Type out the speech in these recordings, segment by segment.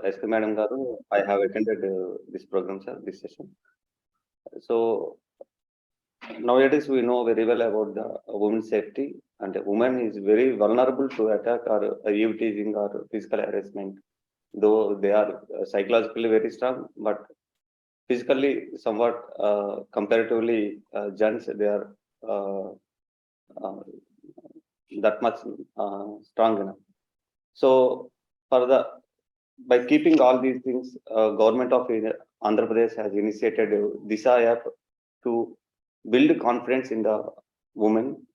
SP Madam Garu, I have attended this program, sir, this session. So nowadays we know very well about the women's safety, and a woman is very vulnerable to attack or eve teasing or physical harassment. Though they are psychologically very strong, but physically somewhat comparatively gents, they are uh, that much strong enough. So for the by keeping all these things, government of Andhra Pradesh has initiated Disha app to build confidence in the women.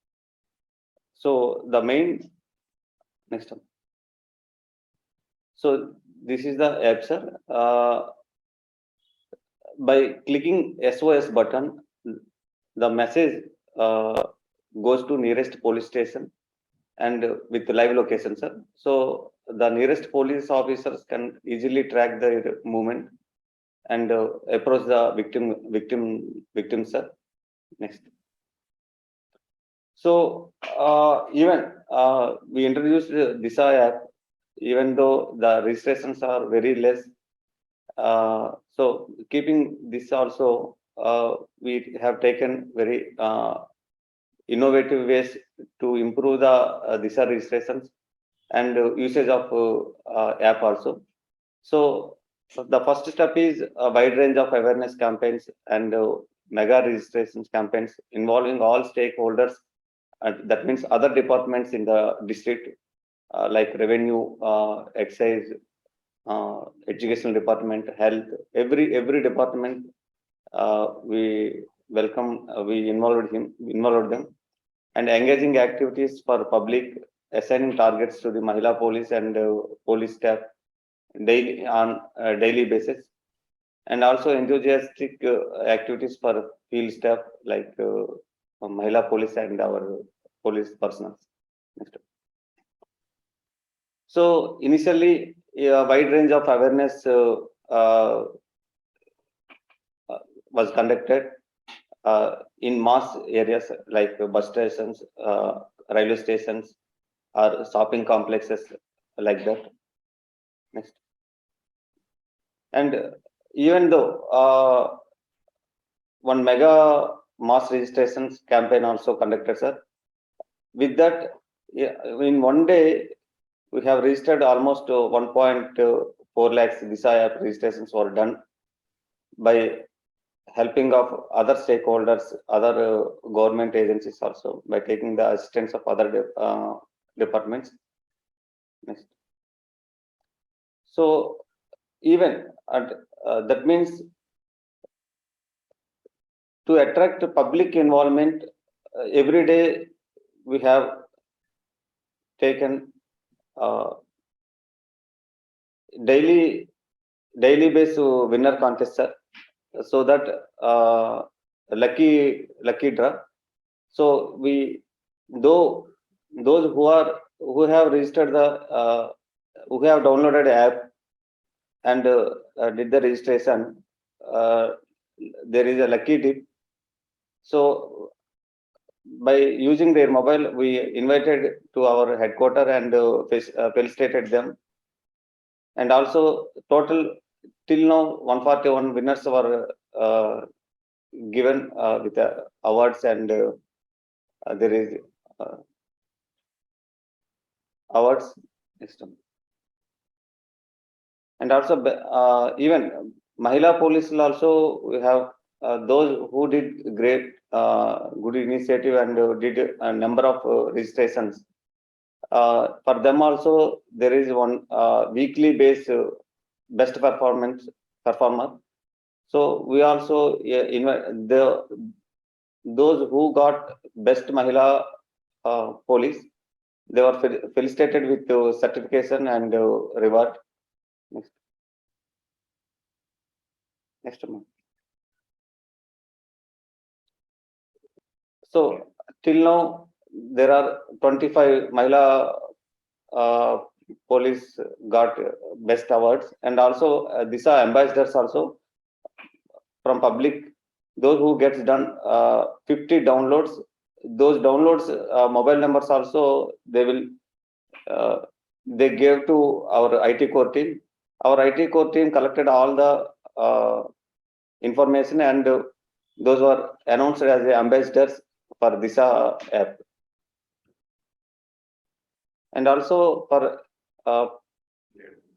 So the main next one. So this is the app, sir. By clicking SOS button, the message goes to nearest police station and with live location, sir. So the nearest police officers can easily track their movement and approach the victim, sir. Next. So even we introduced Disha app, even though the registrations are very less. So keeping this also, we have taken very innovative ways to improve the Disha registrations and usage of app also. So the first step is a wide range of awareness campaigns and mega registrations campaigns involving all stakeholders. That means other departments in the district, like revenue, excise, educational department, health. Every department we welcome. We involved them, and engaging activities for public, assigning targets to the Mahila police and police staff daily on a daily basis, and also enthusiastic activities for field staff like Mahila police and our police personnel. Next. So initially, a wide range of awareness was conducted in mass areas like bus stations, railway stations, or shopping complexes like that. Next. And even though one mega mass registrations campaign also conducted, sir. With that, in one day, we have registered almost 1.4 lakhs Disha app registrations were done by helping of other stakeholders, other government agencies also, by taking the assistance of other departments. Next. So even that means to attract public involvement, every day we have taken daily based winner contest, sir, so that lucky draw. So we those who have registered the who have downloaded the app and did the registration, there is a lucky dip. So by using their mobile, we invited to our headquarters and felicitated them. And also total till now 141 winners were given with awards, and there is awards. Next one. And also even Mahila police also, we have those who did great good initiative and did a number of registrations. For them also, there is one weekly based best performer. So we also invite those who got best Mahila police. They were felicitated with certification and reward. Next. Next one. So till now there are 25 Mahila police got best awards, and also Disha ambassadors also from public. Those who gets done 50 downloads. Those downloads mobile numbers also they will they gave to our IT core team. our IT core team collected all the information, and those were announced as the ambassadors for this app. And also for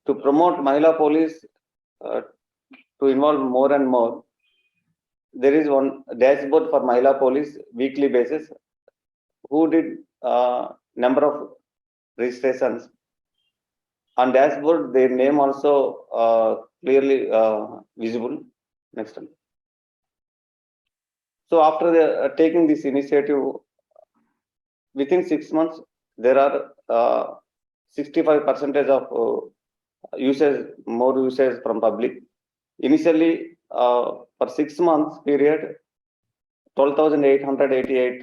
to promote Mahila Police to involve more and more, there is one dashboard for Mahila Police weekly basis, who did number of registrations. On dashboard, their name also clearly visible. Next one. So after taking this initiative, within 6 months, there are 65% of more usage from public. Initially, for 6 months period, 12,888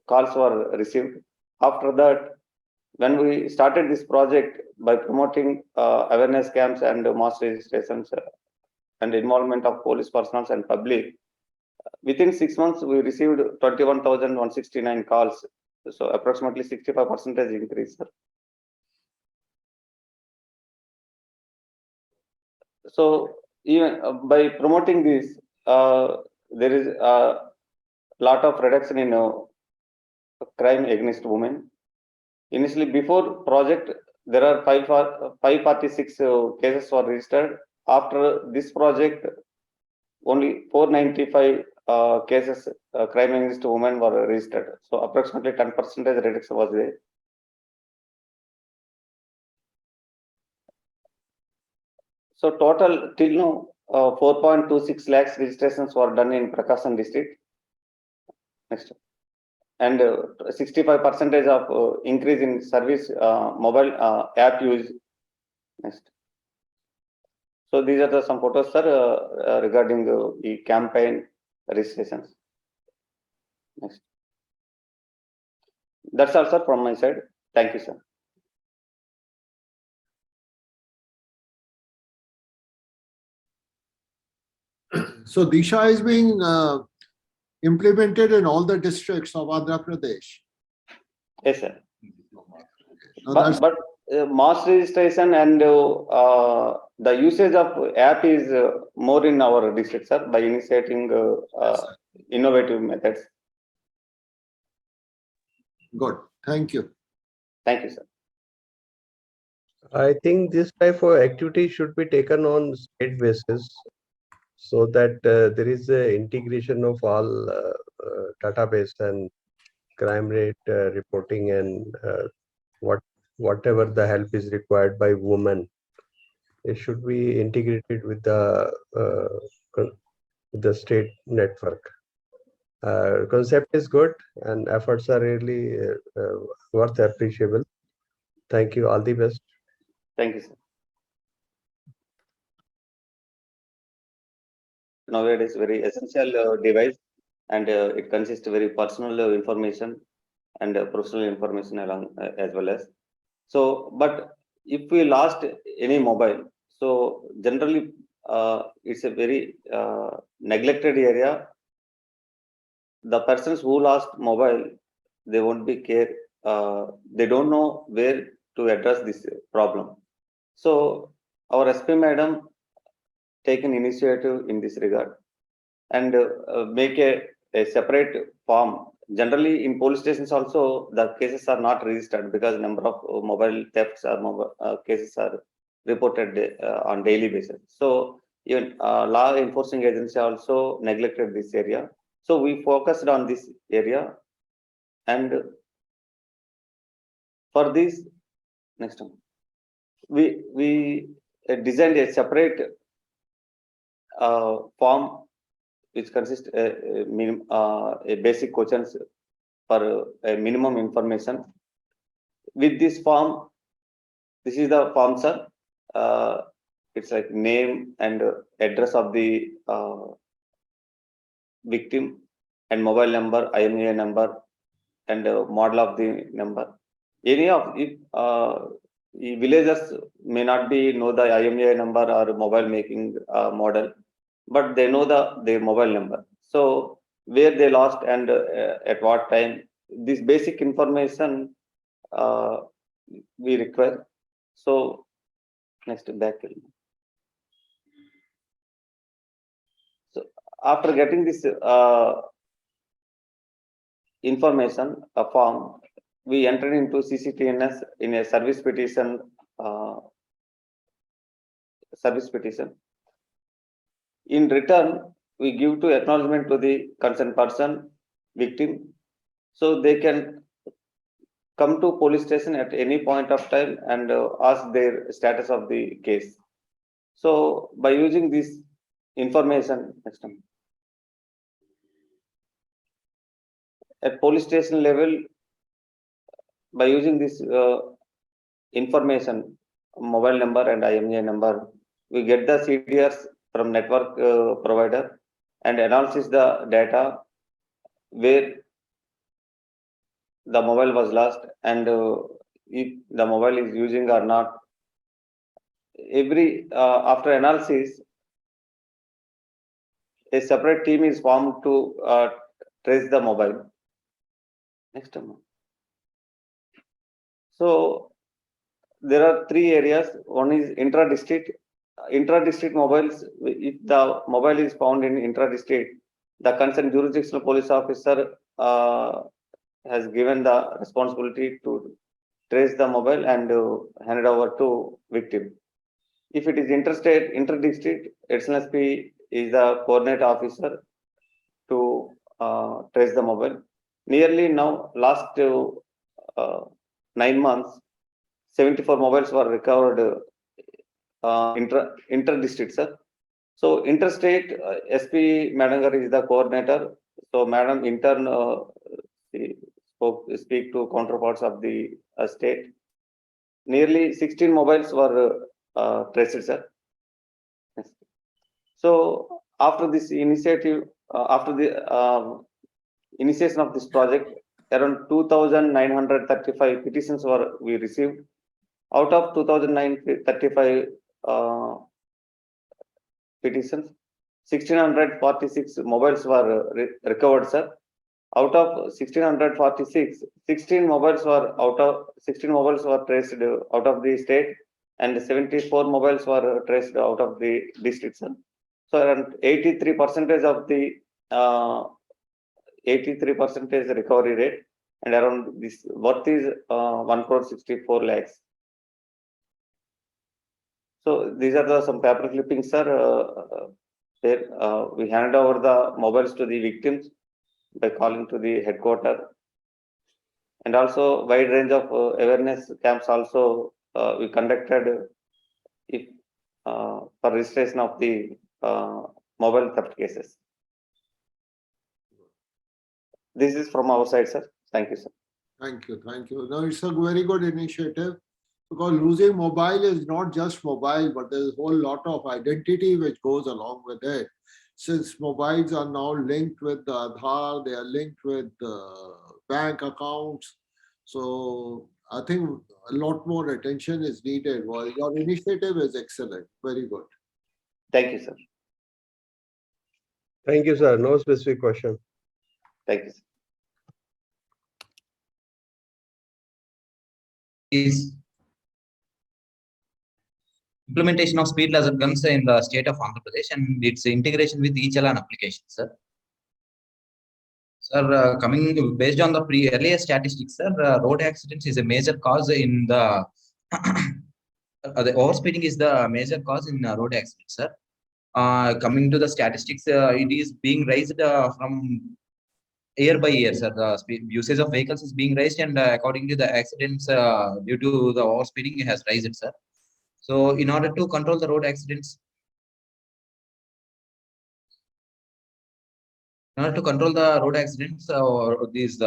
calls were received. After that, when we started this project by promoting awareness camps and mass registrations and involvement of police personnel and public, within 6 months we received 21,169 calls. So approximately 65% increase. So even by promoting this, there is a lot of reduction in crime against women. Initially, before project, there are 546 cases were registered. After this project, only 495 cases crime against women were registered. So approximately 10% reduction was there. So total till now, 4.26 lakhs registrations were done in Prakasam district. Next. And 65% of increase in service mobile app use. Next. So these are some photos, sir, regarding the campaign registrations. Next. That's all, sir, from my side. Thank you, sir. So Disha is being implemented in all the districts of Andhra Pradesh. Yes, sir. Now But mass registration and the usage of app is more in our district, sir, by initiating innovative methods. Good. Thank you. Thank you, sir. I think this type of activity should be taken on state basis, so that there is a integration of all database and crime rate reporting and whatever the help is required by women. It should be integrated with the state network. Concept is good and efforts are really worth appreciable. Thank you. All the best. Thank you, sir. Nowadays, very essential device, and it consists very personal information and personal information along as well as. So, but if we lost any mobile, so generally it's a very neglected area. The persons who lost mobile, they won't be care. They don't know where to address this problem. So our SP madam taken initiative in this regard and make a separate form. Generally, in police stations also, the cases are not registered because number of mobile thefts or cases are reported on daily basis. So even law enforcing agency also neglected this area. So we focused on this area, and for this, next one, we designed a separate form which consists a basic questions for a minimum information. With this form, this is the form, sir. It's like name and address of the victim and mobile number, IMEI number, and model of the number. Any of if villagers may not be know the IMEI number or mobile making model, but they know their mobile number. So where they lost and at what time, this basic information we require. So next back. after getting this information, a form, we entered into CCTNS in a service petition. In return, we give to acknowledgement to the concerned person, victim, so they can come to police station at any point of time and ask their status of the case. So by using this information, next time, at police station level, by using this information, mobile number and IMEI number, we get the CDRs from network provider and analysis the data where the mobile was lost and if the mobile is using or not. Every after analysis, a separate team is formed to trace the mobile. Next time. So there are three areas. One is intra-district. Intra-district mobiles. If the mobile is found in intra-district, the concerned jurisdictional police officer has given the responsibility to trace the mobile and hand it over to victim. If it is interstate, inter-district, SNSP is the coordinate officer to trace the mobile. Nearly now, last 9 months, 74 mobiles were recovered inter-district, sir. So interstate, SP Madam is the coordinator. So Madam intern speak to counterparts of the state. Nearly 16 mobiles were traced, sir. Yes. So after this initiative, after the initiation of this project, around 2,935 petitions were we received. Out of 2,935 petitions, 1,646 mobiles were recovered, sir. Out of 1,646, 16 mobiles were traced out of the state, and 74 mobiles were traced out of the district, sir. So around 83% of the 83% recovery rate, and around this worth is 1,64 lakhs. So these are some paper clippings, sir. Where we hand over the mobiles to the victims by calling to the headquarters, and also wide range of awareness camps also we conducted if for registration of the mobile theft cases. This is from our side, sir. Thank you, sir. Thank you. Thank you. No, it's a very good initiative, because losing mobile is not just mobile, but there's a whole lot of identity which goes along with it. Since mobiles are now linked with the Aadhaar, they are linked with bank accounts. So I think a lot more attention is needed. Well, your initiative is excellent. Very good. Thank you, sir. Thank you, sir. No specific question. Thank you, sir. Is implementation of speed laser guns in the state of Andhra Pradesh and its integration with e-challan application, sir. Sir, coming based on the earlier statistics, sir, road accidents is a major cause in the the overspeeding is the major cause in road accidents, sir. Coming to the statistics, it is being raised from year by year, sir. The usage of vehicles is being raised, and according to the accidents due to the overspeeding, it has raised, sir. So, in order to control the road accidents, or these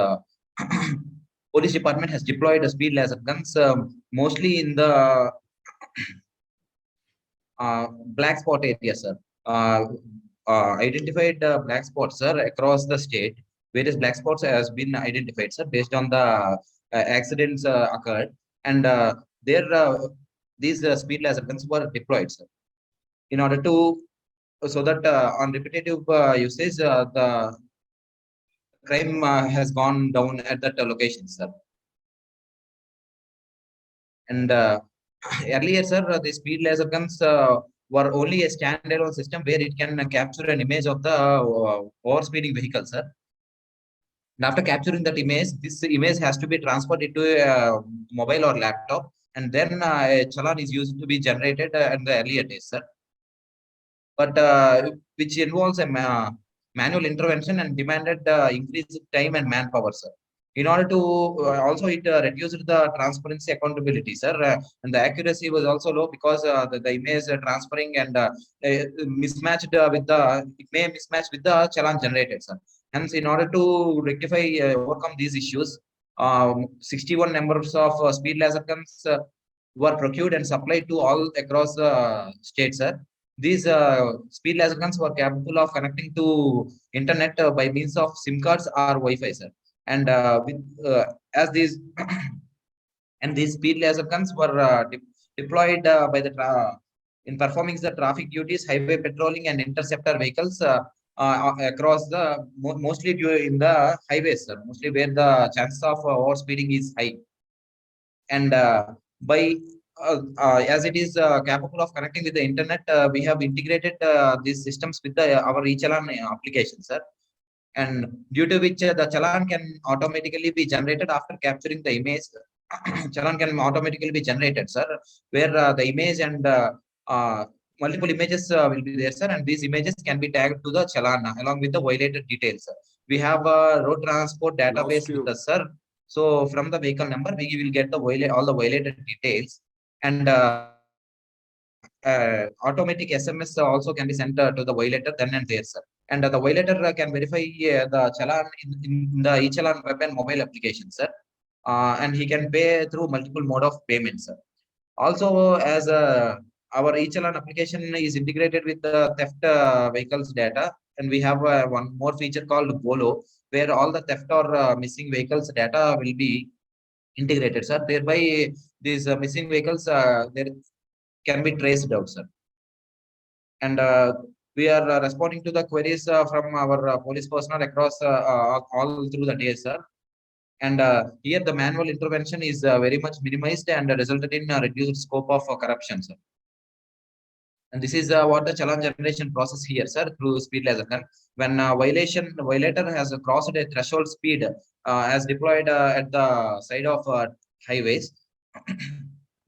police department has deployed speed laser guns mostly in the black spot area, sir. Identified black spots, sir, across the state. Various black spots has been identified, sir, based on the accidents occurred, and these speed laser guns were deployed, sir, in order to so that on repetitive usage the crime has gone down at that location, sir. And earlier, sir, the speed laser guns were only a standalone system where it can capture an image of the overspeeding vehicle, sir. And after capturing that image, this image has to be transferred into a mobile or laptop, and then a challan is used to be generated in the earlier days, sir. But which involves a manual intervention and demanded increased time and manpower, sir. In order to also it reduced the transparency accountability, sir, and the accuracy was also low because the image transferring and mismatched with the it may mismatch with the challan generated, sir. Hence, in order to rectify overcome these issues, 61 numbers of speed laser guns were procured and supplied to all across the state, sir. These speed laser guns were capable of connecting to internet by means of SIM cards or Wi-Fi, sir. And as these and these speed laser guns were deployed by the in performing the traffic duties, highway patrolling, and interceptor vehicles across the mostly in the highways, sir, mostly where the chances of overspeeding is high. And by as it is capable of connecting with the internet, we have integrated these systems with our e-challan application, sir. And due to which the challan can automatically be generated after capturing the image. Challan can automatically be generated, sir, where the image and multiple images will be there, sir, and these images can be tagged to the challan along with the violated details, sir. We have a road transport database with us, sir. So from the vehicle number, we will get the all the violated details, and automatic SMS also can be sent to the violator then and there, sir. And the violator can verify the challan in the e-challan web and mobile application, sir. And he can pay through multiple mode of payments, sir. Also, as our e-challan application is integrated with the theft vehicles data, and we have one more feature called Bolo, where all the theft or missing vehicles data will be integrated, sir. Thereby, these missing vehicles there can be traced out, sir. And we are responding to the queries from our police personnel across all through the day, sir. And here the manual intervention is very much minimized and resulted in a reduced scope of corruption, sir. And this is what the challan generation process here, sir, through speed laser gun. When violator has crossed a threshold speed as deployed at the side of highways,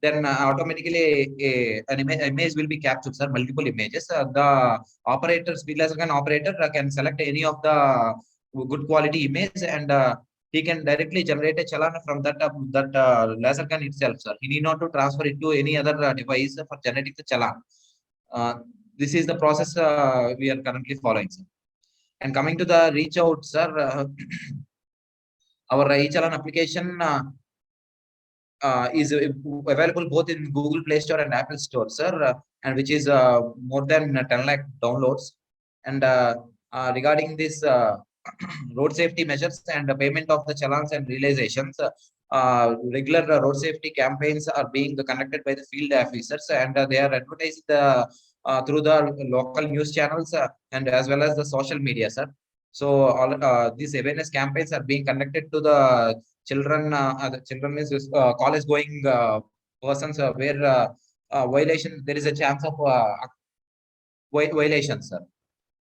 then automatically an image will be captured, sir, multiple images. The operator, speed laser gun operator can select any of the good quality image, and he can directly generate a challan from that laser gun itself, sir. He need not to transfer it to any other device for generating the challan. This is the process we are currently following, sir. And coming to the reach out, sir, our e-challan application is available both in Google Play Store and Apple Store, sir, and which is more than 10 lakh downloads. And regarding this road safety measures and the payment of the challans and realizations, regular road safety campaigns are being conducted by the field officers, and they are advertised through the local news channels and as well as the social media, sir. So all these awareness campaigns are being conducted to the children. The children is college going persons where violation, there is a chance of violations, sir.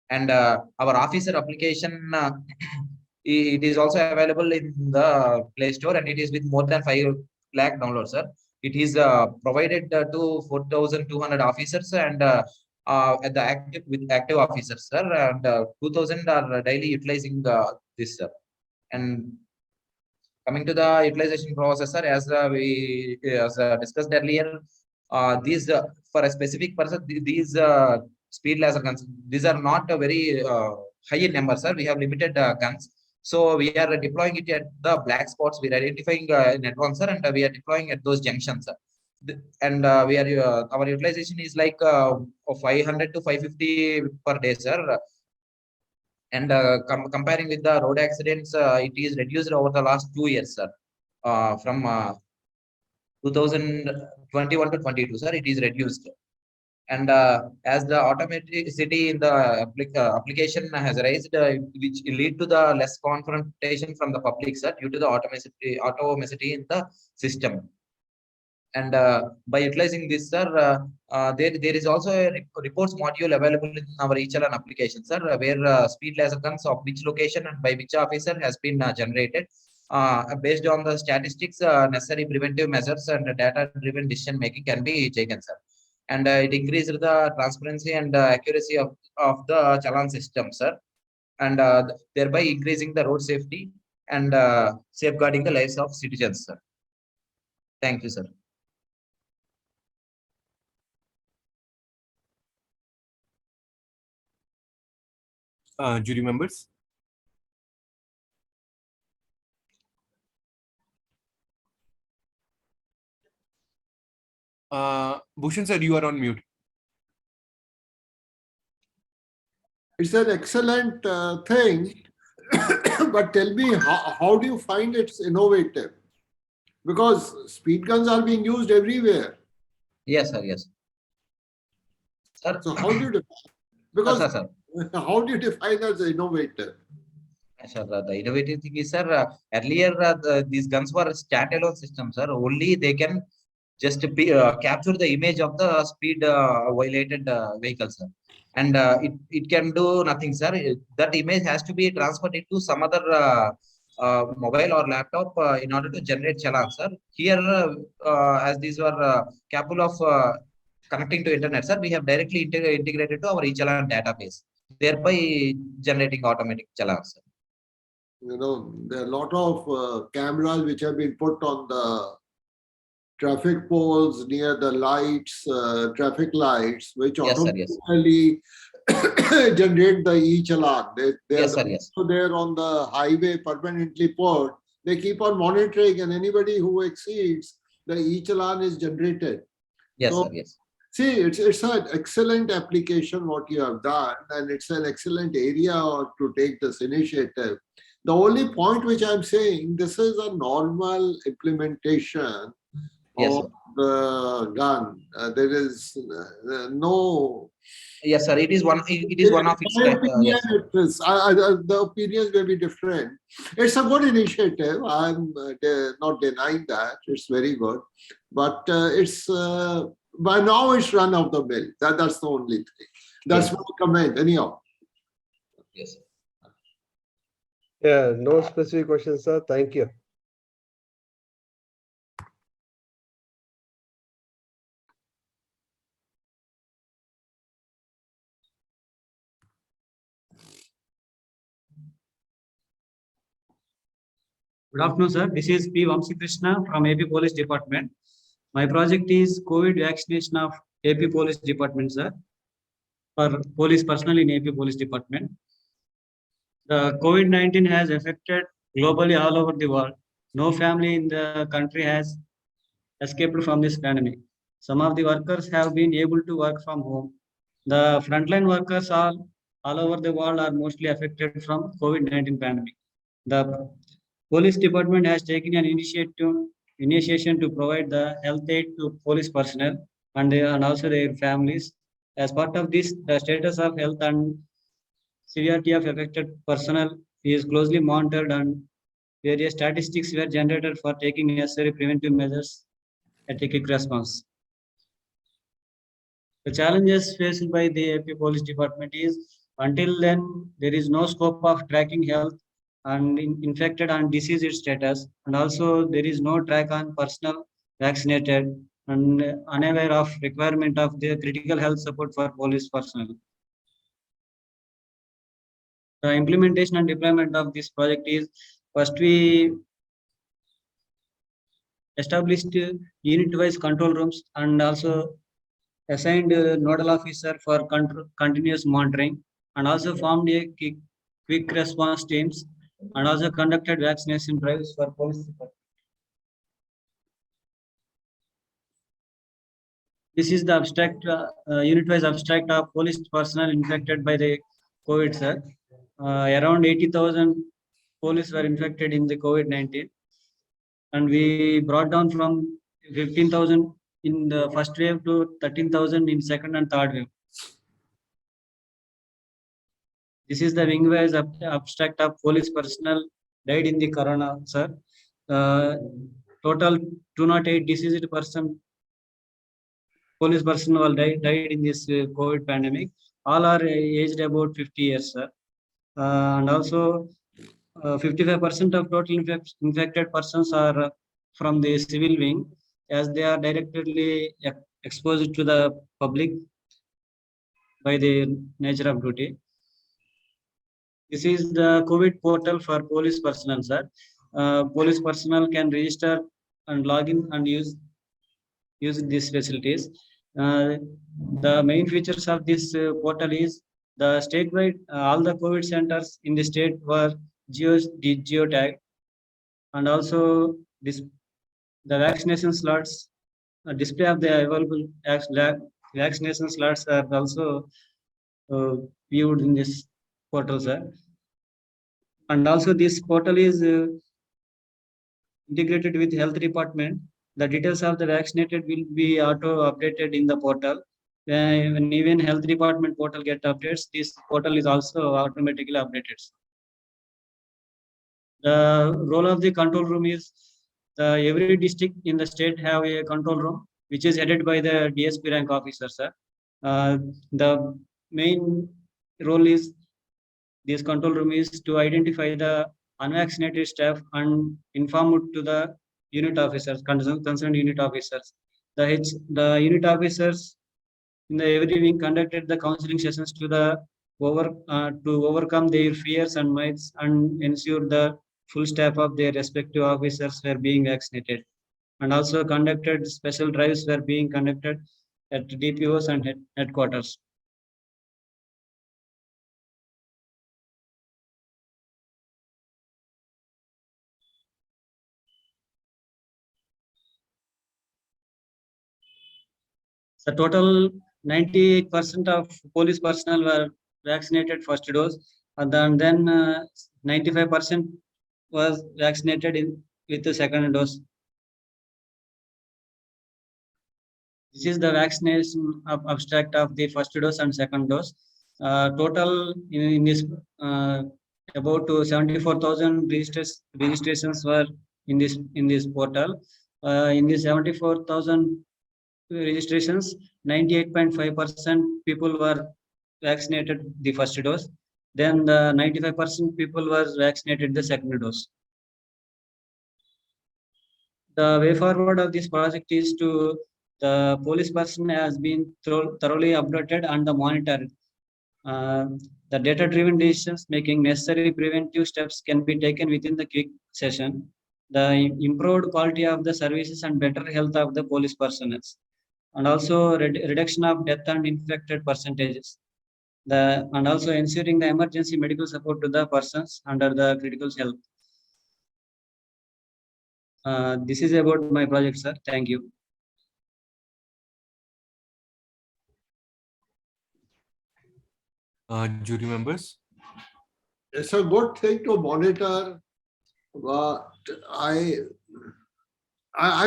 And our officer application, it is also available in the Play Store, and it is with more than 5 lakh downloads, sir. It is provided to 4,200 officers and at the active officers, sir, and 2,000 are daily utilizing this, sir. And coming to the utilization process, sir, as we discussed earlier, these for a specific person, these speed laser guns, these are not a very high in number, sir. We have limited guns, so we are deploying it at the black spots. We are identifying in advance, sir, and we are deploying at those junctions, sir. And we are our utilization is like 500 to 550 per day, sir. And comparing with the road accidents, it is reduced over the last 2 years, sir. From 2021 to 22, sir, it is reduced. And as the automaticity in the application has raised, which lead to the less confrontation from the public, sir, due to the automaticity in the system. And by utilizing this, sir, there is also a reports module available in our eChallan application, sir, where speed laser guns of which location and by which officer has been generated. Based on the statistics, necessary preventive measures and data-driven decision making can be taken, sir. And it increased the transparency and accuracy of the challan system, sir, and thereby increasing the road safety and safeguarding the lives of citizens, sir. Thank you, sir. Jury members. Bhushan sir, you are on mute. It's an excellent thing, but tell me, how do you find it's innovative? Because speed guns are being used everywhere. Yes, sir. Yes, sir. So how do you define? Because sir. how do you define as innovative? Sir, the innovative thing is, sir, earlier these guns were standalone systems, sir. Only they can just capture the image of the speed violated vehicle, sir. And it can do nothing, sir. That image has to be transferred into some other mobile or laptop in order to generate challan, sir. Here, as these were capable of connecting to internet, sir, we have directly integrated to our eChallan database, thereby generating automatic challan, sir. You know, there are a lot of cameras which have been put on the traffic poles near the lights, traffic lights, which automatically generate the e-challan. They are also there on the highway permanently put. They keep on monitoring, and anybody who exceeds, the e-challan is generated. Yes, so, sir, yes. See, it's an excellent application what you have done, and it's an excellent area to take this initiative. The only point which I'm saying, this is a normal implementation of the gun. There is no. Yes, sir. It is one. It is one of its. Yes. The opinions may be different. It's a good initiative. I'm not denying that. It's very good, but it's by now it's run of the mill. That's the only thing. That's my comment. Anyhow. Yes. Yeah. No specific questions, sir. Thank you. Good afternoon, sir. This is P. Vamsi Krishna from AP Police Department. My project is COVID vaccination of AP Police Department, sir, for police personnel in AP Police Department. The COVID-19 has affected globally all over the world. No family in the country has escaped from this pandemic. Some of the workers have been able to work from home. The frontline workers all over the world are mostly affected from COVID-19 pandemic. The police department has taken an initiation to provide the health aid to police personnel and also their families. As part of this, the status of health and severity of affected personnel is closely monitored, and various statistics were generated for taking necessary preventive measures at a quick response. The challenges faced by the AP Police Department is, until then, there is no scope of tracking health and infected and diseased status, and also there is no track on personnel vaccinated and unaware of requirement of the critical health support for police personnel. The implementation and deployment of this project is, first we established unit-wise control rooms and also assigned nodal officer for continuous monitoring, and also formed a quick response teams, and also conducted vaccination drives for police department. This is the abstract, unit-wise abstract of police personnel infected by the COVID, sir. Around 80,000 police were infected in the COVID-19, and we brought down from 15,000 in the first wave to 13,000 in second and third wave. This is the wing-wise abstract of police personnel died in the corona, sir. total 208 deceased police personnel died in this COVID pandemic. All are aged about 50 years, sir. And also 55% of total infected persons are from the civil wing, as they are directly exposed to the public by the nature of duty. This is the COVID portal for police personnel, sir. Police personnel can register and log in and use these facilities. The main features of this portal is the statewide, all the COVID centers in the state were geotagged, and also this the vaccination slots, display of the available vaccination slots are also viewed in this portal, sir. And also this portal is integrated with health department. The details of the vaccinated will be auto updated in the portal. When even health department portal get updates, this portal is also automatically updated. The role of the control room is every district in the state have a control room, which is headed by the DSP rank officer, sir. The main role is this control room is to identify the unvaccinated staff and inform it to the unit officers, concerned unit officers. The unit officers in the every wing conducted the counseling sessions to overcome their fears and myths and ensure the full staff of their respective officers were being vaccinated, and also conducted special drives were being conducted at DPOs and headquarters. The total 98% of police personnel were vaccinated first dose, and then 95% was vaccinated with the second dose. This is the vaccination abstract of the first dose and second dose. Total in this about 74,000 registrations were in this portal. In the 74,000 registrations, 98.5% people were vaccinated the first dose. Then the 95% people was vaccinated the second dose. The way forward of this project is to the police person has been thoroughly updated and monitored. The data-driven decisions making necessary preventive steps can be taken within the quick session. The improved quality of the services and better health of the police personnel, and also reduction of death and infected percentages. And also ensuring the emergency medical support to the persons under the critical health. This is about my project, sir. Thank you. Jury members? It's a good thing to monitor, but I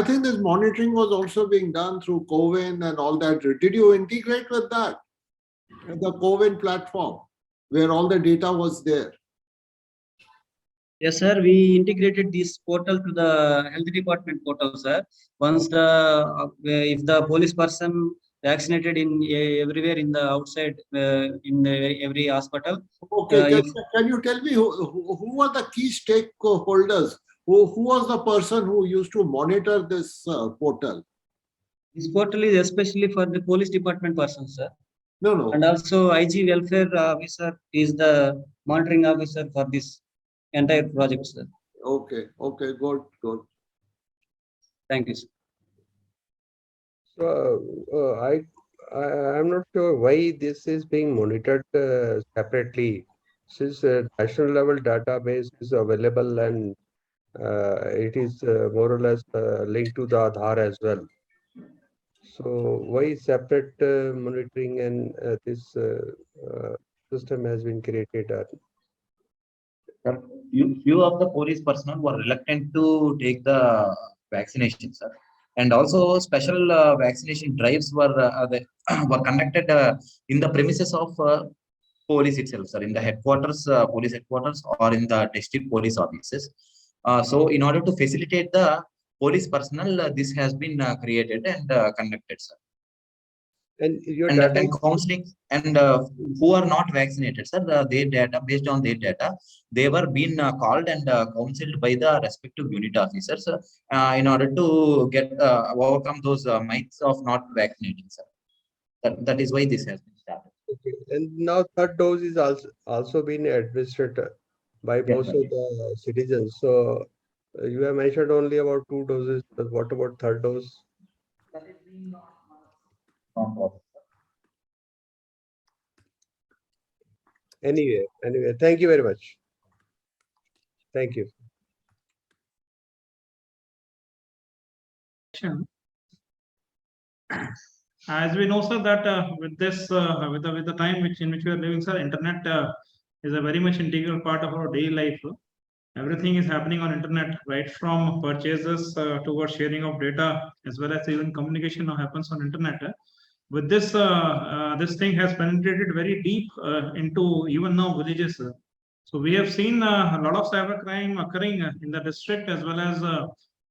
think this monitoring was also being done through CoWIN and all that. Did you integrate with that? The CoWIN platform, where all the data was there? Yes, sir. We integrated this portal to the health department portal, sir. Once if the police person vaccinated in everywhere in the outside in every hospital. Okay, can you tell me who are the key stakeholders? Who was the person who used to monitor this portal? This portal is especially for the police department persons, sir. No. And also IG welfare officer is the monitoring officer for this entire project, sir. Okay, good. Thank you, sir. So I'm not sure why this is being monitored separately, since national level database is available and it is more or less linked to the Aadhaar as well. So why separate monitoring and this system has been created? Few of the police personnel were reluctant to take the vaccination, sir. And also special vaccination drives were were conducted in the premises of police itself, sir, in the headquarters, police headquarters, or in the district police offices. So in order to facilitate the police personnel, this has been created and conducted, sir. And your And, data and counseling, and who are not vaccinated, sir, their data, based on their data, they were being called and counseled by the respective unit officers in order to get overcome those myths of not vaccinating, sir. That is why this has been started. okay. And now third dose is also been administered by most of the citizens. So you have mentioned only about 2 doses, but what about third dose? That is being not Anyway, thank you very much. Thank you. As we know, sir, that with this, with the time in which we are living, sir, internet is a very much integral part of our daily life. Everything is happening on internet, right from purchases towards sharing of data, as well as even communication now happens on internet. With this, this thing has penetrated very deep into even now villages. So we have seen a lot of cybercrime occurring in the district as well as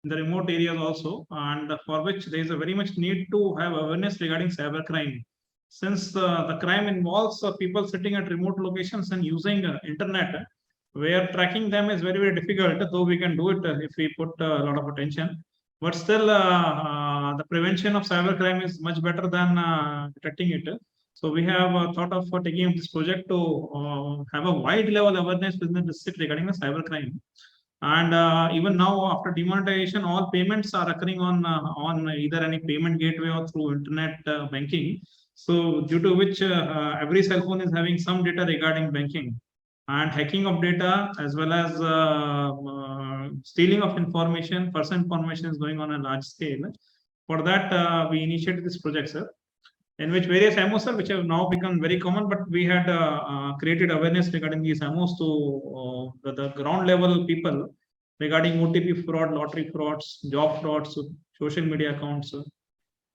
in the remote areas also, and for which there is a very much need to have awareness regarding cybercrime. Since the crime involves people sitting at remote locations and using internet, where tracking them is very, very difficult, though we can do it if we put a lot of attention. But still, the prevention of cybercrime is much better than detecting it. So we have thought of taking up this project to have a wide level awareness within the district regarding the cybercrime. And even now, after demonetization, all payments are occurring on either any payment gateway or through internet banking. So due to which every cell phone is having some data regarding banking, and hacking of data as well as stealing of information, personal information is going on a large scale. For that, we initiated this project, sir, in which various MOs, sir, which have now become very common, but we had created awareness regarding these MOs to the ground level people regarding OTP fraud, lottery frauds, job frauds, social media accounts,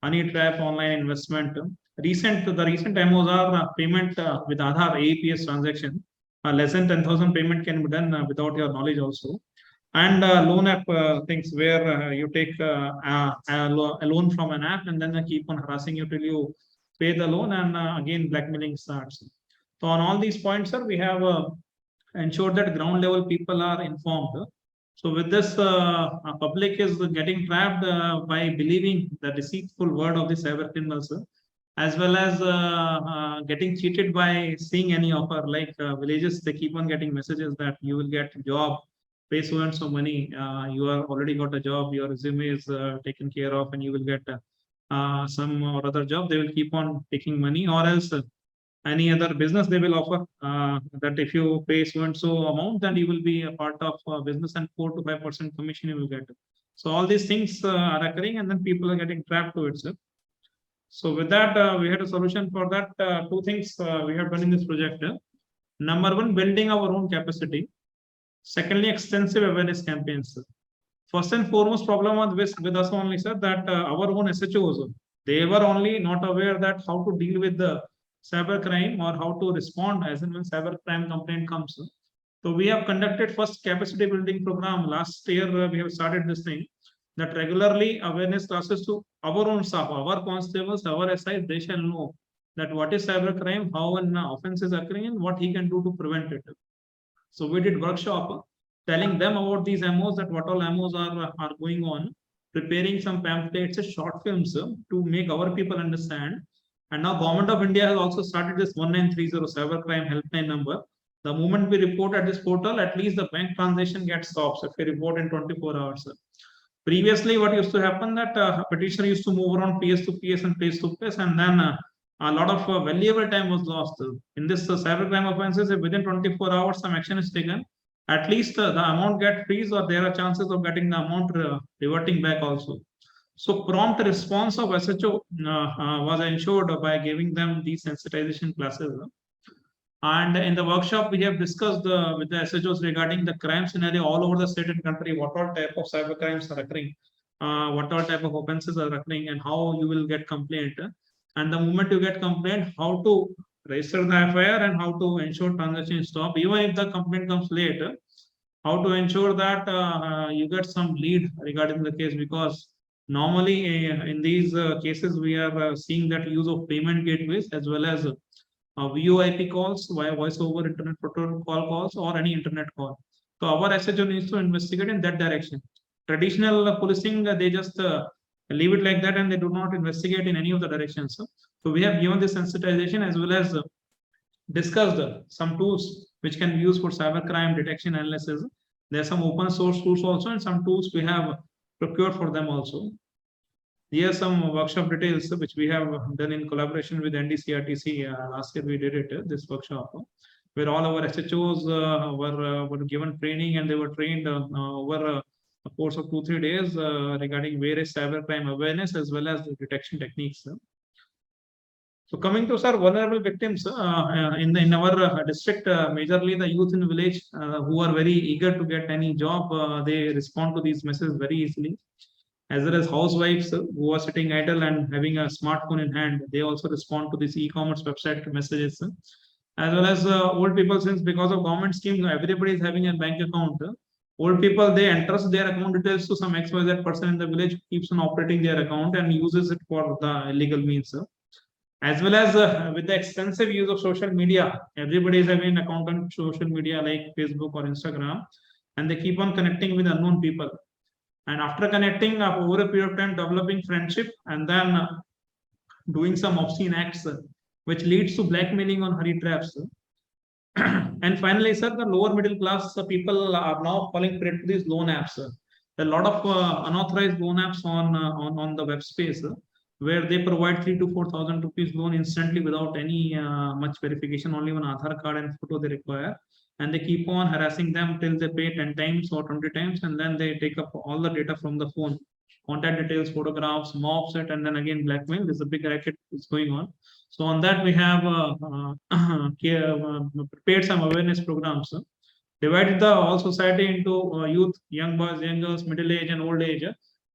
honey trap, online investment. The recent MOs are payment with Aadhaar AEPS transaction. Less than 10,000 payment can be done without your knowledge also. And loan app things where you take a loan from an app and then they keep on harassing you till you pay the loan, and again blackmailing starts. So on all these points, sir, we have ensured that ground level people are informed. So with this, public is getting trapped by believing the deceitful word of the cyber criminals, as well as getting cheated by seeing any offer. Like villages, they keep on getting messages that you will get a job, pay so and so money, you are already got a job, your resume is taken care of, and you will get some or other job. They will keep on taking money, or else any other business they will offer that if you pay so and so amount, then you will be a part of business, and 4 to 5% commission you will get. So all these things are occurring, and then people are getting trapped to it, sir. So with that, we had a solution for that. 2 things we have done in this project. Number 1, building our own capacity. Secondly, extensive awareness campaigns. First and foremost problem with us only, sir, that our own SHOs, they were only not aware that how to deal with the cyber crime or how to respond as and when cyber crime complaint comes. So we have conducted first capacity building program last year. We have started this thing, that regularly awareness classes to our own staff, our constables, our SIs, they shall know that what is cyber crime, how an offense is occurring, and what he can do to prevent it. So we did workshop telling them about these MOs, that what all MOs are going on, preparing some pamphlets, short films to make our people understand. And now Government of India has also started this 1930 cybercrime helpline number. The moment we report at this portal, at least the bank transaction gets stopped if we report in 24 hours. Previously, what used to happen, that petitioner used to move around PS to PS and place to place, and then a lot of valuable time was lost. In this cybercrime offenses, if within 24 hours some action is taken, at least the amount get freeze, or there are chances of getting the amount reverting back also. So prompt response of SHO was ensured by giving them these sensitization classes. And in the workshop, we have discussed with the SHOs regarding the crime scenario all over the state and country, what all type of cyber crimes are occurring, what all type of offenses are occurring, and how you will get complaint. And the moment you get complaint, how to register the FIR and how to ensure transaction stop. Even if the complaint comes late, how to ensure that you get some lead regarding the case, because normally in these cases we are seeing that use of payment gateways as well as VoIP calls via voice over internet protocol calls or any internet call. So our SHO needs to investigate in that direction. Traditional policing, they just leave it like that and they do not investigate in any of the directions. So we have given this sensitization as well as discussed some tools which can be used for cybercrime detection analysis. There are some open source tools also, and some tools we have procured for them also. Here are some workshop details which we have done in collaboration with NDCRTC. Last year we did it, this workshop, where all our SHOs were given training, and they were trained over a course of 2-3 days regarding various cybercrime awareness as well as the detection techniques. So coming to, sir, vulnerable victims in our district, majorly the youth in the village who are very eager to get any job, they respond to these messages very easily. As well as housewives who are sitting idle and having a smartphone in hand, they also respond to these e-commerce website messages. As well as old people, since because of government scheme, everybody is having a bank account. Old people, they entrust their account details to some XYZ person in the village who keeps on operating their account and uses it for the illegal means. As well as with the extensive use of social media, everybody is having an account on social media like Facebook or Instagram, and they keep on connecting with unknown people. And after connecting over a period of time, developing friendship, and then doing some obscene acts, which leads to blackmailing on honey traps. And finally, sir, the lower middle class people are now falling prey to these loan apps. There are a lot of unauthorized loan apps on the web space, where they provide 3,000 to 4,000 rupees loan instantly without any much verification, only one Aadhaar card and photo they require. And they keep on harassing them till they pay 10 times or 20 times, and then they take up all the data from the phone, contact details, photographs, mobs it, and then again blackmail. There's a big racket is going on. So on that we have prepared some awareness programs, divided the all society into youth, young boys, young girls, middle age, and old age.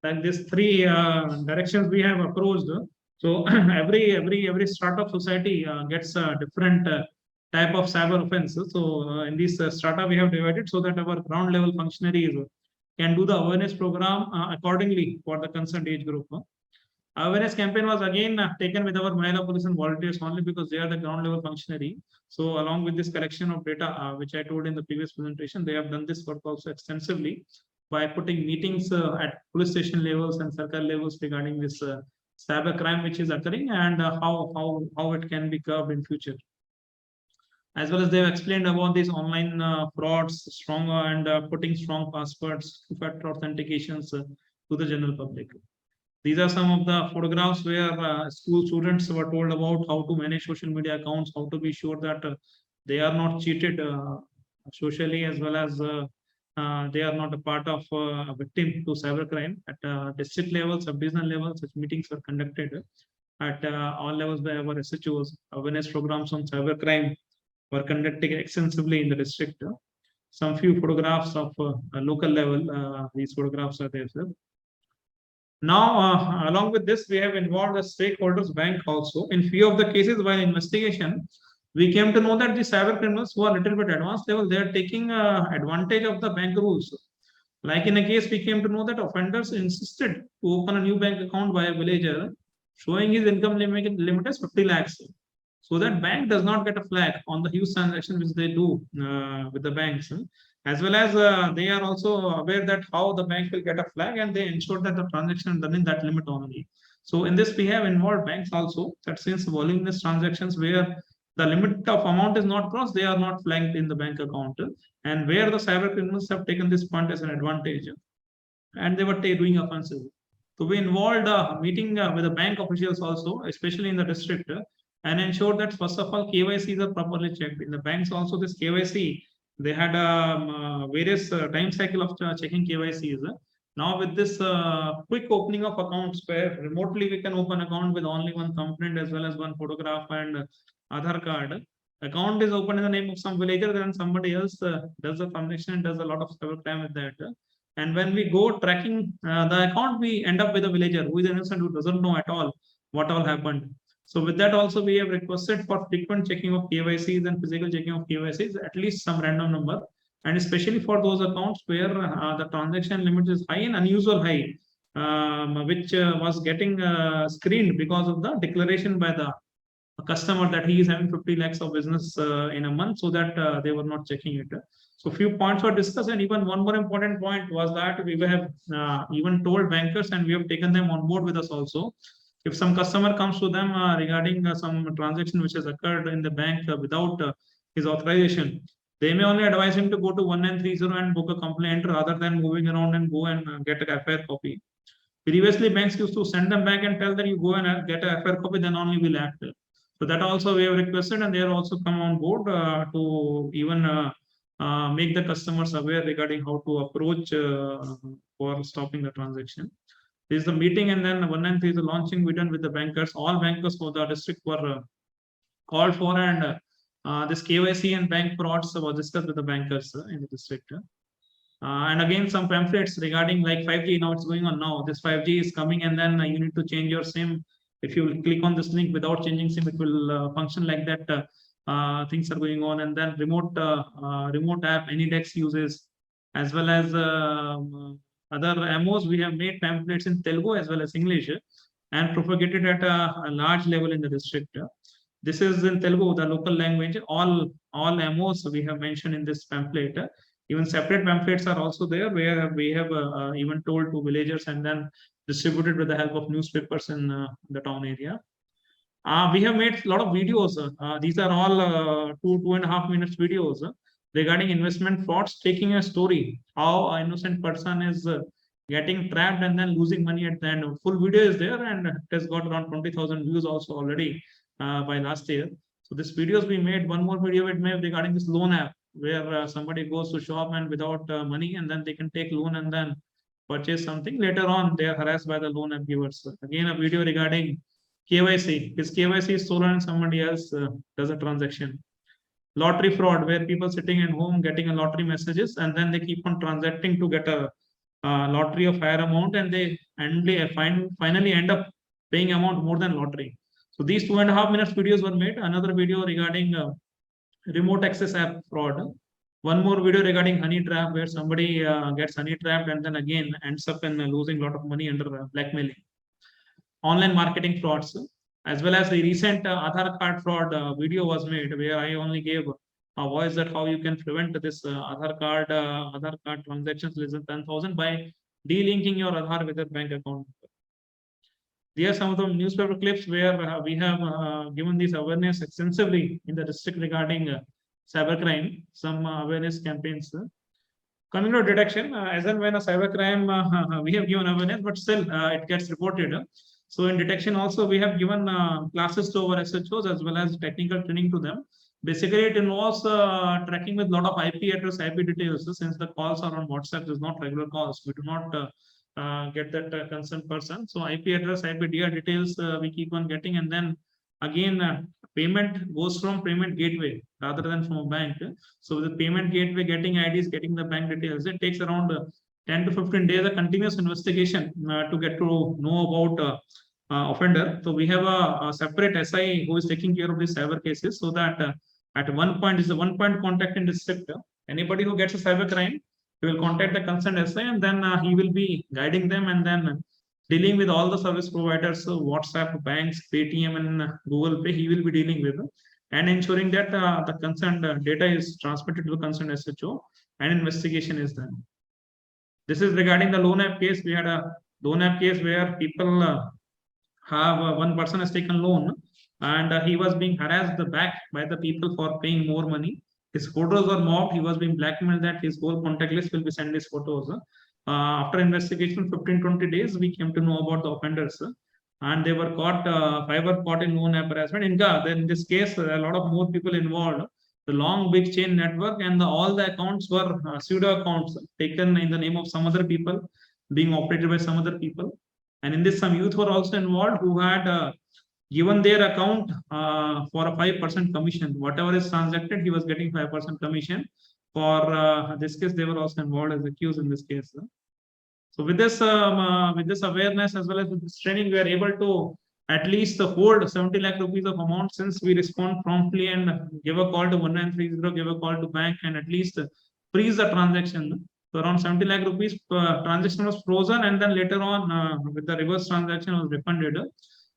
Like these three directions we have approached. So every strata of society gets a different type of cyber offenses. So in this strata we have divided so that our ground level functionaries can do the awareness program accordingly for the concerned age group. Awareness campaign was again taken with our Mahila police and volunteers only because they are the ground level functionary. So along with this collection of data, which I told in the previous presentation, they have done this work also extensively by putting meetings at police station levels and circle levels regarding this cyber crime which is occurring, and how it can be curbed in future. As well as they have explained about these online frauds, strong and putting strong passwords, two-factor authentications to the general public. These are some of the photographs where school students were told about how to manage social media accounts, how to be sure that they are not cheated socially, as well as they are not a part of a victim to cybercrime. At district level, sub-divisional level, such meetings were conducted at all levels by our SHOs. Awareness programs on cybercrime were conducted extensively in the district. Some few photographs of a local level. These photographs are there, sir. Now, along with this, we have involved the stakeholders bank also. In few of the cases while investigation, we came to know that the cyber criminals who are a little bit advanced level, they are taking advantage of the bank rules. Like in a case, we came to know that offenders insisted to open a new bank account by a villager, showing his income limit as 50 lakhs. So that bank does not get a flag on the huge transaction which they do with the banks. As well as they are also aware that how the bank will get a flag, and they ensure that the transaction is done in that limit only. So in this, we have involved banks also, that since voluminous transactions where the limit of amount is not crossed, they are not flagged in the bank account, and where the cyber criminals have taken this point as an advantage, and they were doing offenses. So we involved a meeting with the bank officials also, especially in the district, and ensure that first of all KYCs are properly checked. In the banks also, this KYC, they had various time cycle of checking KYCs. Now with this quick opening of accounts where remotely we can open account with only one thumbprint as well as one photograph and Aadhaar card. Account is open in the name of some villager, then somebody else does the transaction and does a lot of cybercrime with that. And when we go tracking the account, we end up with a villager who is innocent, who doesn't know at all what all happened. So with that also, we have requested for frequent checking of KYCs and physical checking of KYCs, at least some random number, and especially for those accounts where the transaction limit is high and unusual high, which was getting screened because of the declaration by the customer that he is having 50 lakhs of business in a month, so that they were not checking it. So few points were discussed, and even one more important point was that we have even told bankers, and we have taken them on board with us also. If some customer comes to them regarding some transaction which has occurred in the bank without his authorization, they may only advise him to go to 1930 and book a complaint rather than moving around and go and get a FIR copy. Previously, banks used to send them back and tell that you go and get a FIR copy, then only we'll act. So that also we have requested, and they are also come on board to even make the customers aware regarding how to approach for stopping the transaction. This is the meeting, and then 193 is the launching we done with the bankers. All bankers for the district were called for, and this KYC and bank frauds was discussed with the bankers in the district. And again, some pamphlets regarding like 5G. Now it's going on now. This 5G is coming, and then you need to change your SIM. If you click on this link without changing SIM, it will function like that. Things are going on, and then remote app, AnyDex uses, as well as other MOs. We have made pamphlets in Telugu as well as English, and propagated at a large level in the district. This is in Telugu, the local language. All MOs we have mentioned in this pamphlet. Even separate pamphlets are also there, where we have even told to villagers and then distributed with the help of newspapers in the town area. We have made a lot of videos. These are all 2.5 minutes videos regarding investment frauds, taking a story, how an innocent person is getting trapped and then losing money at the end. Full video is there, and it has got around 20,000 views also already by last year. So this videos we made. One more video we made regarding this loan app, where somebody goes to shop and without money, and then they can take loan and then purchase something. Later on, they are harassed by the loan app givers. Again, a video regarding KYC. His KYC is stolen and somebody else does a transaction. Lottery fraud, where people sitting at home getting a lottery messages, and then they keep on transacting to get a lottery of higher amount, and they finally end up paying amount more than lottery. So these 2.5 minutes videos were made. Another video regarding remote access app fraud. One more video regarding honey trap, where somebody gets honey trapped and then again ends up in losing a lot of money under blackmailing. Online marketing frauds, as well as the recent Aadhaar card fraud video was made, where I only gave a voice that how you can prevent this Aadhaar card transactions less than 10,000 by delinking your Aadhaar with your bank account. These are some of the newspaper clips where we have given this awareness extensively in the district regarding cybercrime, some awareness campaigns. Coming to detection, as and when a cybercrime, we have given awareness, but still it gets reported. So in detection also, we have given classes to our SHOs as well as technical training to them. Basically, it involves tracking with a lot of IP address, IP details. Since the calls are on WhatsApp, there's not regular calls. We do not get that concerned person. So IP address, IP details we keep on getting, and then again payment goes from payment gateway rather than from a bank. So the payment gateway getting IDs, getting the bank details, it takes around 10 to 15 days of continuous investigation to get to know about offender. So we have a separate SI who is taking care of these cyber cases, so that at one point is a one-point contact in district. Anybody who gets a cyber crime, he will contact the concerned SI, and then he will be guiding them and then dealing with all the service providers, WhatsApp, banks, Paytm, and Google Pay. He will be dealing with and ensuring that the concerned data is transmitted to the concerned SHO and investigation is done. This is regarding the loan app case. We had a loan app case where people have one person has taken loan, and he was being harassed back by the people for paying more money. His photos were mocked. He was being blackmailed that his whole contact list will be sent his photos. After investigation, 15-20 days, we came to know about the offenders, and they were caught. 5 were caught in loan app harassment. In this case, a lot of more people involved. The long big chain network, and all the accounts were pseudo accounts taken in the name of some other people, being operated by some other people. And in this, some youth were also involved who had given their account for a 5% commission. Whatever is transacted, he was getting 5% commission. For this case, they were also involved as accused in this case. So with this awareness as well as with this training, we are able to at least hold 70 lakh rupees of amount, since we respond promptly and give a call to 1930, give a call to bank, and at least freeze the transaction. So around 70 lakh rupees transaction was frozen, and then later on with the reverse transaction was refunded.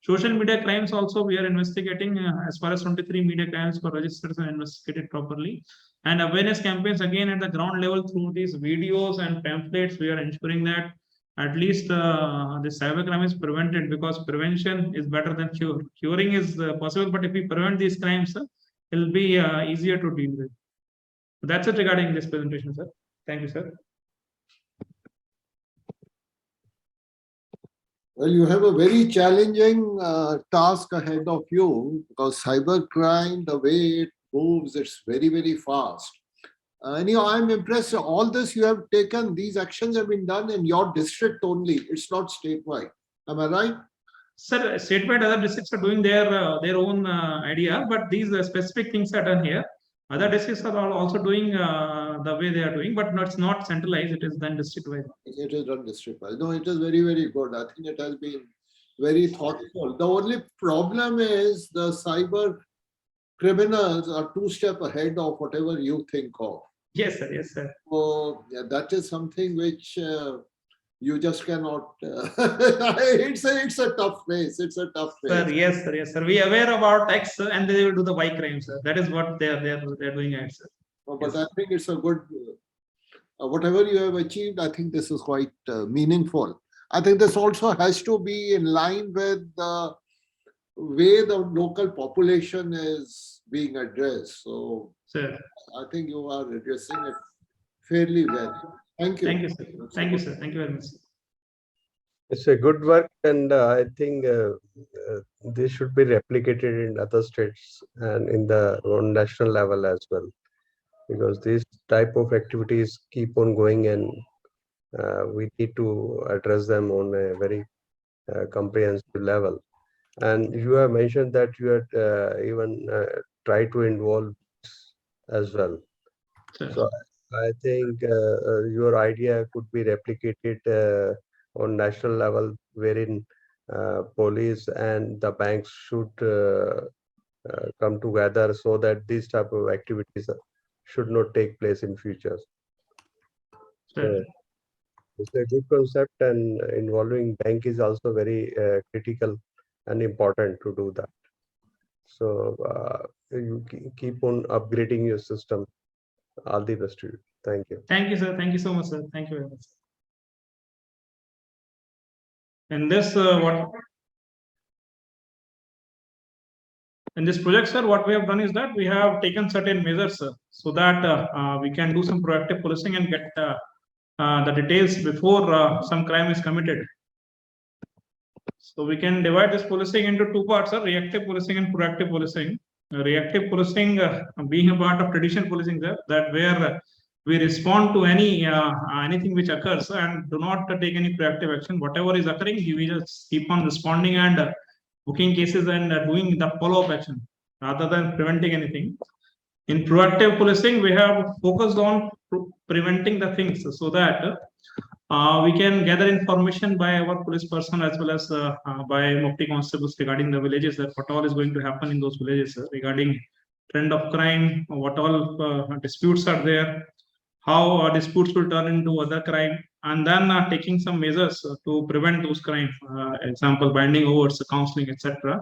Social media crimes also we are investigating as far as 23 media crimes were registered and investigated properly. And awareness campaigns again at the ground level through these videos and pamphlets. We are ensuring that at least the cybercrime is prevented, because prevention is better than cure. Curing is possible, but if we prevent these crimes, it will be easier to deal with. So that's it regarding this presentation, sir. Thank you, sir. Well, you have a very challenging task ahead of you, because cybercrime, the way it moves, it's very, very fast. Anyhow, I'm impressed. All this you have taken, these actions have been done in your district only. It's not statewide. Am I right? Sir, statewide other districts are doing their own idea, but these specific things are done here. Other districts are also doing the way they are doing, but it's not centralized. It is done district-wide. It is done district-wide. No, it is very, very good. I think it has been very thoughtful. The only problem is the cyber criminals are 2 steps ahead of whatever you think of. Yes, sir. Yes, sir. So yeah, that is something which you just cannot. It's a tough place. It's a tough place. Sir, yes, sir. Yes, sir. We are aware about X, and they will do the Y crime, sir. That is what they are doing at, sir. But yes. I think it's a good. Whatever you have achieved, I think this is quite meaningful. I think this also has to be in line with the way the local population is being addressed. So, sir, I think you are addressing it fairly well. Thank you. Thank you, sir. Thank you, sir. Thank you very much. It's a good work, and I think this should be replicated in other states and in the on national level as well, because these type of activities keep on going, and we need to address them on a very comprehensive level. And you have mentioned that you had even tried to involve as well. Sure. So I think your idea could be replicated on national level, wherein police and the banks should come together so that these type of activities should not take place in future. Sure. So it's a good concept, and involving bank is also very critical and important to do that. So you keep on upgrading your system. All the best to you. Thank you. Thank you, sir. Thank you so much, sir. Thank you very much. And this in this project, sir, what we have done is that we have taken certain measures, sir, so that we can do some proactive policing and get the details before some crime is committed. So we can divide this policing into 2 parts, sir: reactive policing and proactive policing. Reactive policing being a part of traditional policing, sir, that where we respond to anything which occurs and do not take any proactive action. Whatever is occurring, we just keep on responding and booking cases and doing the follow-up action rather than preventing anything. In proactive policing, we have focused on preventing the things so that we can gather information by our police person as well as by Mufti constables regarding the villages, that what all is going to happen in those villages regarding trend of crime, what all disputes are there, how disputes will turn into other crime, and then taking some measures to prevent those crimes, example binding overs, counseling, etc.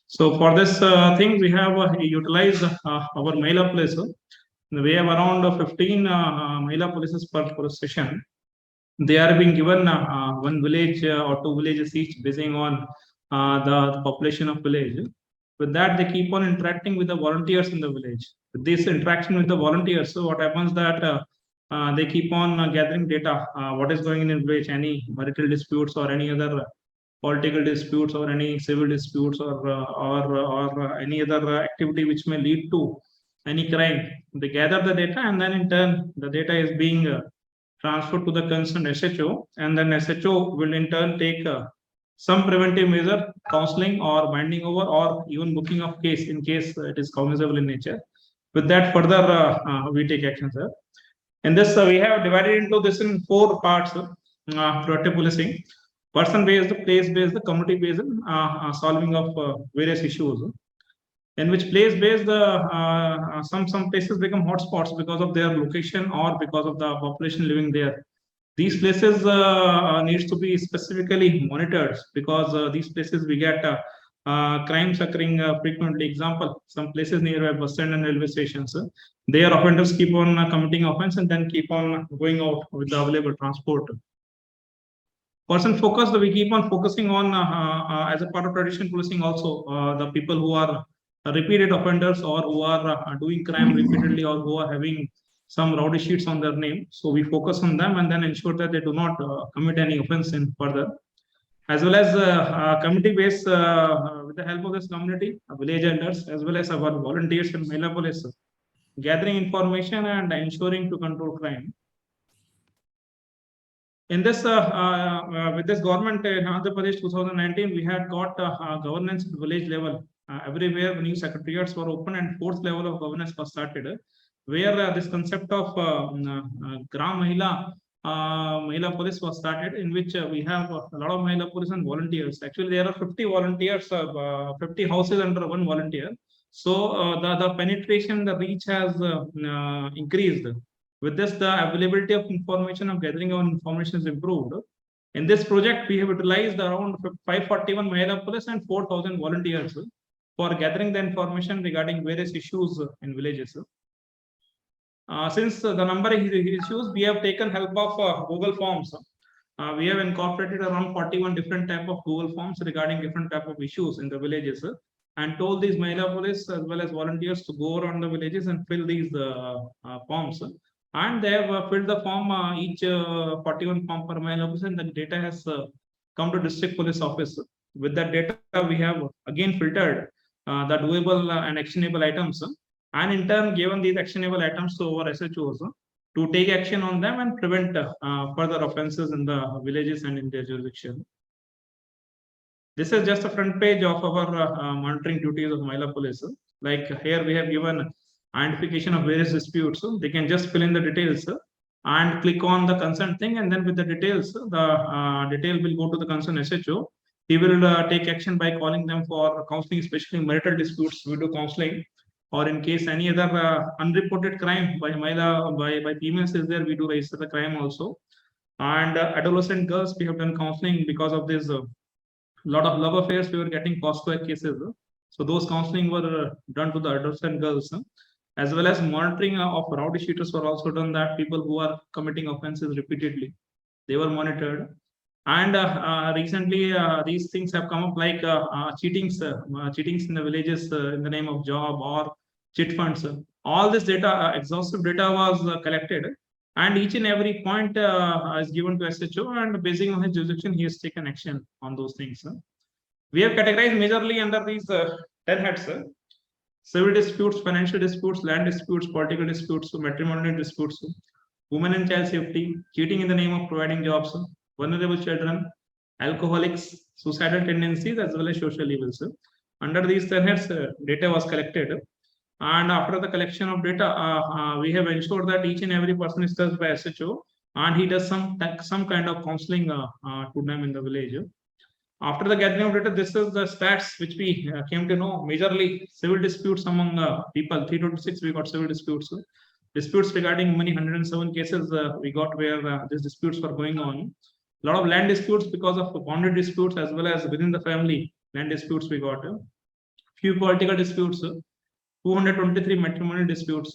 So for this thing, we have utilized our Mahila police. We have around 15 Mahila polices per police station. They are being given 1 village or 2 villages each, basing on the population of village. With that, they keep on interacting with the volunteers in the village. With this interaction with the volunteers, so what happens that they keep on gathering data, what is going in village, any marital disputes or any other political disputes or any civil disputes or any other activity which may lead to any crime. They gather the data, and then in turn, the data is being transferred to the concerned SHO, and then SHO will in turn take some preventive measure, counseling or binding over, or even booking of case in case it is cognizable in nature. With that, further we take action, sir. In this, we have divided into this in 4 parts: proactive policing, person-based, place-based, community-based, solving of various issues. in which place-based some places become hotspots because of their location or because of the population living there. These places needs to be specifically monitored because these places we get crimes occurring frequently. Example, some places nearby bus stand and railway stations, their offenders keep on committing offense and then keep on going out with the available transport. Person focused, we keep on focusing on as a part of traditional policing also the people who are repeated offenders or who are doing crime repeatedly or who are having some rowdy sheets on their name. So we focus on them and then ensure that they do not commit any offense in further. As well as community based with the help of this community, village elders, as well as our volunteers and Mahila police, gathering information and ensuring to control crime. In this, with this government in Andhra Pradesh 2019, we had got governance at village level. Everywhere new secretariats were open and fourth level of governance was started, where this concept of Gram Mahila police was started, in which we have a lot of Mahila police and volunteers. Actually, there are 50 volunteers, 50 houses under one volunteer. So the penetration, the reach has increased. With this, the availability of information of gathering of information is improved. In this project, we have utilized around 541 Mahila police and 4,000 volunteers for gathering the information regarding various issues in villages. Since the number of issues, we have taken help of Google Forms. We have incorporated around 41 different type of Google Forms regarding different type of issues in the villages, and told these Mahila police as well as volunteers to go around the villages and fill these forms. And they have filled the form, each 41 form per Mahila police, and the data has come to district police office. With that data, we have again filtered the doable and actionable items, and in turn given these actionable items to our SHOs to take action on them and prevent further offenses in the villages and in their jurisdiction. This is just a front page of our monitoring duties of Mahila police. Like here we have given identification of various disputes. They can just fill in the details and click on the concerned thing, and then with the details, the detail will go to the concerned SHO. He will take action by calling them for counseling, especially marital disputes. We do counseling, or in case any other unreported crime by by females is there, we do register the crime also. And adolescent girls, we have done counseling because of this lot of love affairs. We were getting Foursquare cases, so those counseling were done to the adolescent girls, as well as monitoring of rowdy sheeters were also done. That people who are committing offenses repeatedly, they were monitored. And recently, these things have come up like cheatings in the villages in the name of job or chit funds. All this data, exhaustive data was collected, and each and every point is given to SHO, and based on his jurisdiction, he has taken action on those things. We have categorized majorly under these 10 heads: civil disputes, financial disputes, land disputes, political disputes, matrimonial disputes, women and child safety, cheating in the name of providing jobs, vulnerable children, alcoholics, suicidal tendencies, as well as social evils. Under these 10 heads, data was collected. And after the collection of data, we have ensured that each and every person is touched by SHO, and he does some kind of counseling to them in the village. After the gathering of data, this is the stats which we came to know. Majorly civil disputes among people, 326 we got civil disputes. Disputes regarding money, 107 cases we got where these disputes were going on. A lot of land disputes because of boundary disputes, as well as within the family land disputes we got. Few political disputes, 223 matrimonial disputes,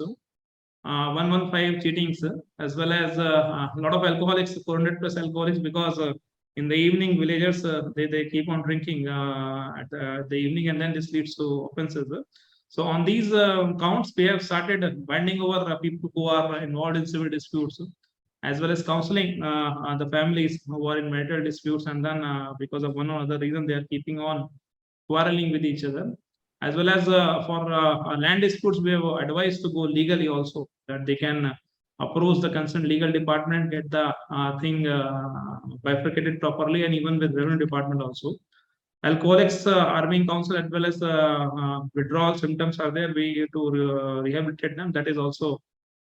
115 cheatings, as well as a lot of alcoholics, 400 plus alcoholics, because in the evening villagers they keep on drinking at the evening, and then this leads to offenses. So on these counts, we have started binding over people who are involved in civil disputes, as well as counseling the families who are in marital disputes, and then because of one or other reason they are keeping on quarreling with each other. As well as for land disputes, we have advised to go legally also, that they can approach the concerned legal department, get the thing bifurcated properly, and even with revenue department also. Alcoholics are being counseled, as well as withdrawal symptoms are there. We have to rehabilitate them. That is also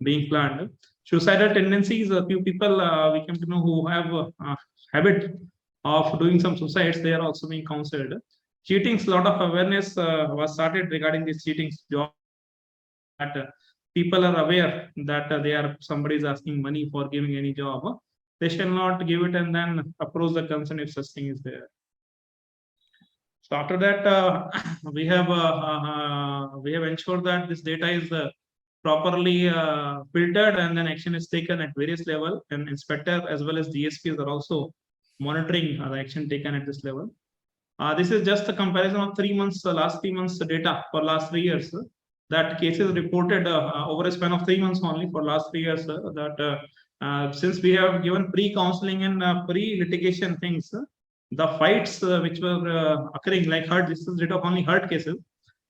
being planned. Suicidal tendencies, a few people we came to know who have a habit of doing some suicides, they are also being counseled. cheatings, lot of awareness was started regarding these cheatings job, that people are aware that somebody is asking money for giving any job. They shall not give it and then approach the concern if such thing is there. So after that, we have ensured that this data is properly filtered, and then action is taken at various level, and inspector as well as DSPs are also monitoring the action taken at this level. This is just a comparison of 3 months, last 3 months data for last 3 years. That cases reported over a span of 3 months only for last 3 years. Since we have given pre-counseling and pre-litigation things, the fights which were occurring, like hurt, this is data of only hurt cases,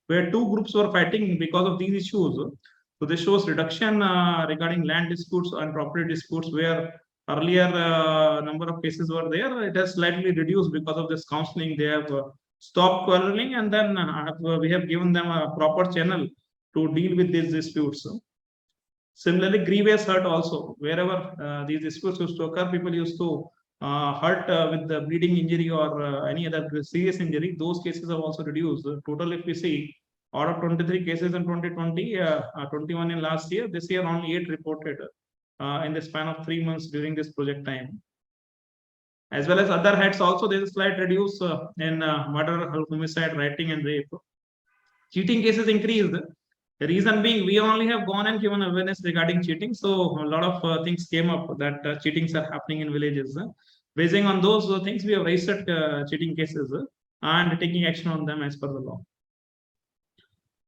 where 2 groups were fighting because of these issues. So this shows reduction regarding land disputes and property disputes, where earlier number of cases were there. It has slightly reduced because of this counseling. They have stopped quarreling, and then we have given them a proper channel to deal with these disputes. Similarly, grievous hurt also, wherever these disputes used to occur, people used to hurt with the bleeding injury or any other serious injury. Those cases have also reduced. Total, if we see, out of 23 cases in 2020, 21 in last year, this year only 8 reported in the span of 3 months during this project time. As well as other heads also, there is a slight reduce in murder, homicide, rioting, and rape. Cheating cases increased. The reason being, we only have gone and given awareness regarding cheating. So a lot of things came up that cheatings are happening in villages. Basing on those things, we have registered cheating cases and taking action on them as per the law.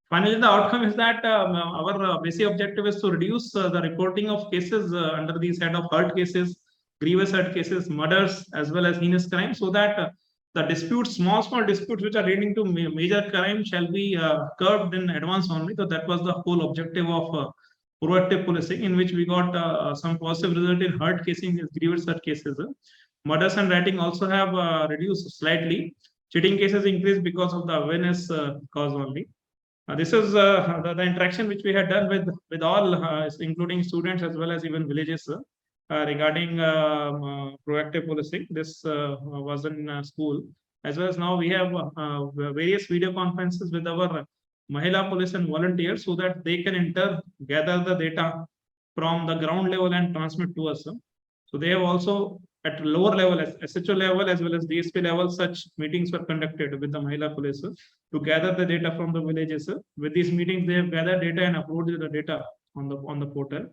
Finally, the outcome is that our basic objective is to reduce the reporting of cases under these head of hurt cases, grievous hurt cases, murders, as well as heinous crimes, so that the disputes, small disputes which are leading to major crime shall be curbed in advance only. So that was the whole objective of proactive policing, in which we got some positive result in hurt cases, grievous hurt cases. Murders and rioting also have reduced slightly. Cheating cases increased because of the awareness cause only. This is the interaction which we had done with all, including students as well as even villages, regarding proactive policing. This was in school, as well as now we have various video conferences with our Mahila police and volunteers, so that they can gather the data from the ground level and transmit to us. So they have also at lower level, SHO level as well as DSP level, such meetings were conducted with the Mahila police to gather the data from the villages. With these meetings, they have gathered data and uploaded the data on the portal.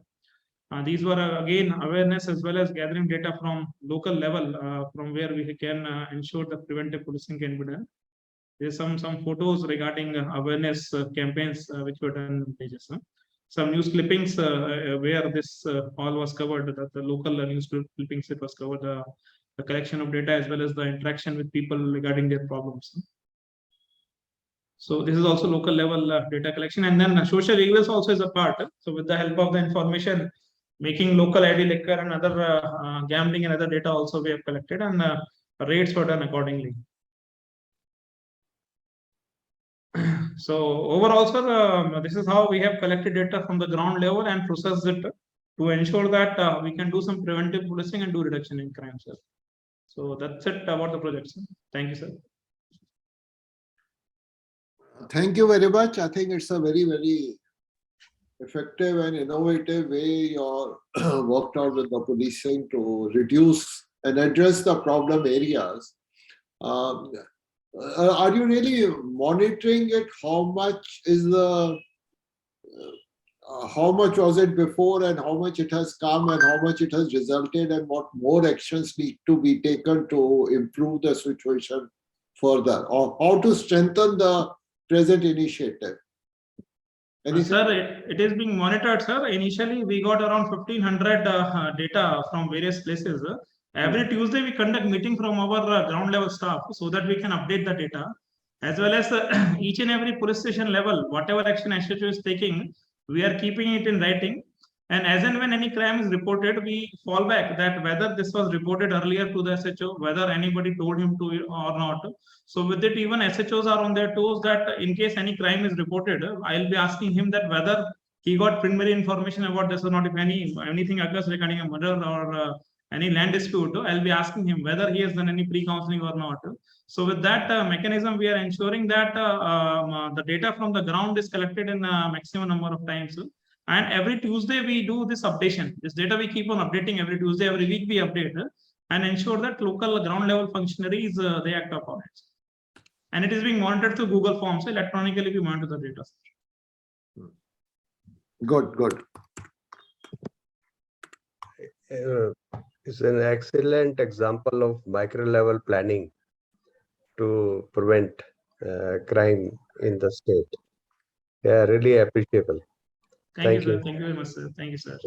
These were again awareness as well as gathering data from local level, from where we can ensure the preventive policing can be done. There's some photos regarding awareness campaigns which were done in villages. Some news clippings where this all was covered, that the local news clippings, it was covered, the collection of data as well as the interaction with people regarding their problems. So this is also local level data collection, and then social evils also is a part. So with the help of the information, making local ID liquor and other gambling and other data also we have collected, and rates were done accordingly. So overall, sir, this is how we have collected data from the ground level and processed it to ensure that we can do some preventive policing and do reduction in crime, sir. So that's it about the project, sir. Thank you, sir. Thank you very much. I think it's a very, very effective and innovative way you're worked out with the policing to reduce and address the problem areas. Are you really monitoring it? How much is how much was it before, and how much it has come, and how much it has resulted, and what more actions need to be taken to improve the situation further, or how to strengthen the present initiative? Sir, it is being monitored, sir. Initially, we got around 1,500 data from various places. Every Tuesday, we conduct meeting from our ground level staff so that we can update the data, as well as each and every police station level, whatever action SHO is taking, we are keeping it in writing. And as and when any crime is reported, we fall back that whether this was reported earlier to the SHO, whether anybody told him to or not. So with it, even SHOs are on their toes that in case any crime is reported, I'll be asking him that whether he got preliminary information about this or not. If anything occurs regarding a murder or any land dispute, I'll be asking him whether he has done any pre-counseling or not. So with that mechanism, we are ensuring that the data from the ground is collected in a maximum number of times. And every Tuesday we do this updation. This data we keep on updating every Tuesday, every week we update and ensure that local ground level functionaries, they act upon it. And it is being monitored through Google Forms. So electronically we monitor the data. Good. It's an excellent example of micro level planning to prevent crime in the state. Yeah, really appreciable. Thank you, Thank sir. you. Thank you very much, sir. Thank you, sir.